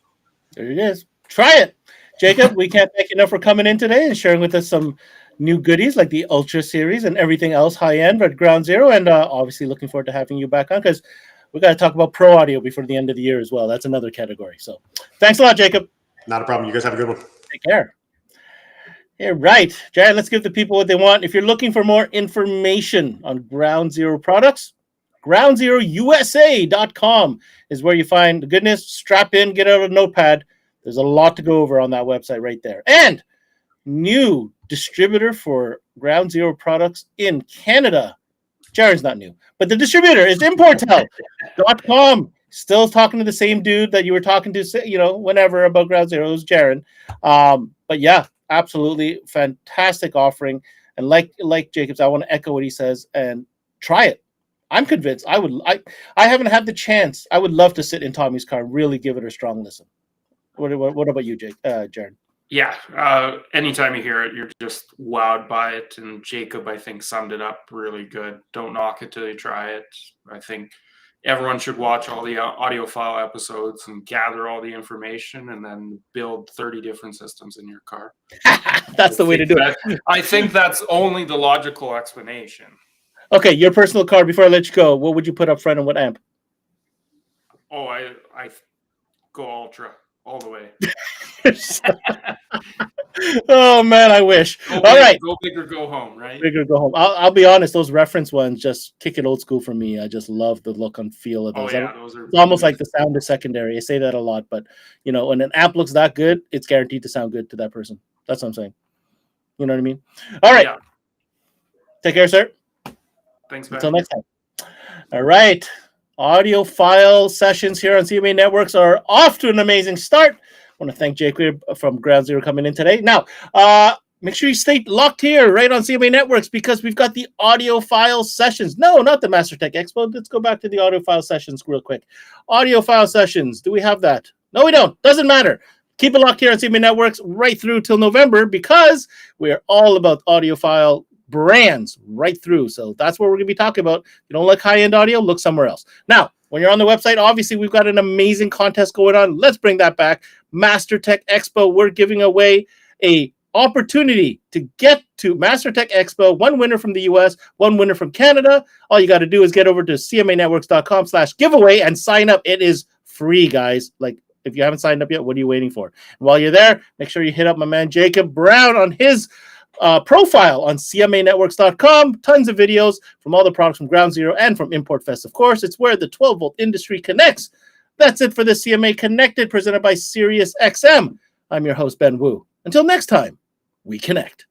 There it is. Try it. Jacob, we can't thank you enough for coming in today and sharing with us some new goodies like the Ultra series and everything else high-end at Ground Zero. And obviously looking forward to having you back on, because we got to talk about pro audio before the end of the year as well. That's another category. So thanks a lot, Jacob. Not a problem. You guys have a good one. Take care. Yeah, right. Jared, let's give the people what they want. If you're looking for more information on Ground Zero products, groundzerousa.com is where you find the goodness. Strap in, get out a notepad. There's a lot to go over on that website right there. And new distributor for Ground Zero products in Canada. Jaren's not new, but the distributor is importel.com. Still talking to the same dude that you were talking to, whenever about Ground Zero. It was Jaren. But yeah, absolutely fantastic offering. And like Jacobs, I want to echo what he says and try it. I'm convinced I haven't had the chance. I would love to sit in Tommy's car and really give it a strong listen. What about you, Jaren? Yeah. Anytime you hear it, you're just wowed by it. And Jacob, I think, summed it up really good. Don't knock it till you try it. I think everyone should watch all the audiophile episodes and gather all the information, and then build 30 different systems in your car. That's the way to do it. I think that's only the logical explanation. Okay, your personal car, before I let you go, what would you put up front and what amp? Oh, I go Ultra all the way. Oh man, I wish. All right, go big or go home, right? Big or go home. I'll be honest; those reference ones just kick it old school for me. I just love the look and feel of those. Oh yeah, those are. It's almost like the sound is secondary. I say that a lot, but when an amp looks that good, it's guaranteed to sound good to that person. That's what I'm saying. You know what I mean? All right. Yeah. Take care, sir. Thanks, man. Until next time. All right. Audiophile sessions here on CMA Networks are off to an amazing start. I want to thank Jacob from Ground Zero coming in today. Now, make sure you stay locked here right on CMA Networks, because we've got the Audiophile sessions. No, not the MasterTech Expo. Let's go back to the Audiophile sessions real quick. Audiophile sessions. Do we have that? No, we don't. Doesn't matter. Keep it locked here on CMA Networks right through till November, because we're all about audiophile brands right through. So that's what we're going to be talking about. If you don't like high-end audio, look somewhere else. Now, when you're on the website, obviously we've got an amazing contest going on. Let's bring that back. MasterTech Expo. We're giving away a opportunity to get to MasterTech Expo. One winner from the US, one winner from Canada. All you got to do is get over to cmanetworks.com/giveaway and sign up. It is free, guys. Like, if you haven't signed up yet, what are you waiting for? And while you're there, make sure you hit up my man Jacob Brown on his profile on cmanetworks.com. Tons of videos from all the products from Ground Zero and from Import Fest, of course. It's where the 12-volt industry connects. That's it for the CMA Connected, presented by SiriusXM. I'm your host, Ben Wu. Until next time, we connect.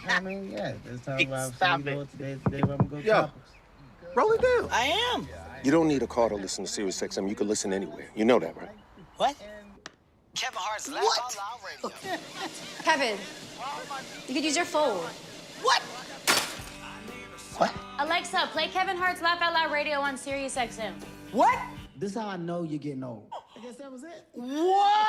I mean, yeah, let's talk about Stop it. Today we're gonna go Yo, topics. roll it down. I am. You don't need a car to listen to SiriusXM. You can listen anywhere. You know that, right? What? Kevin Hart's Laugh Out Loud Radio. Kevin, you could use your phone. What? What? Alexa, play Kevin Hart's Laugh Out Loud Radio on SiriusXM. What? This is how I know you're getting old. I guess that was it. What?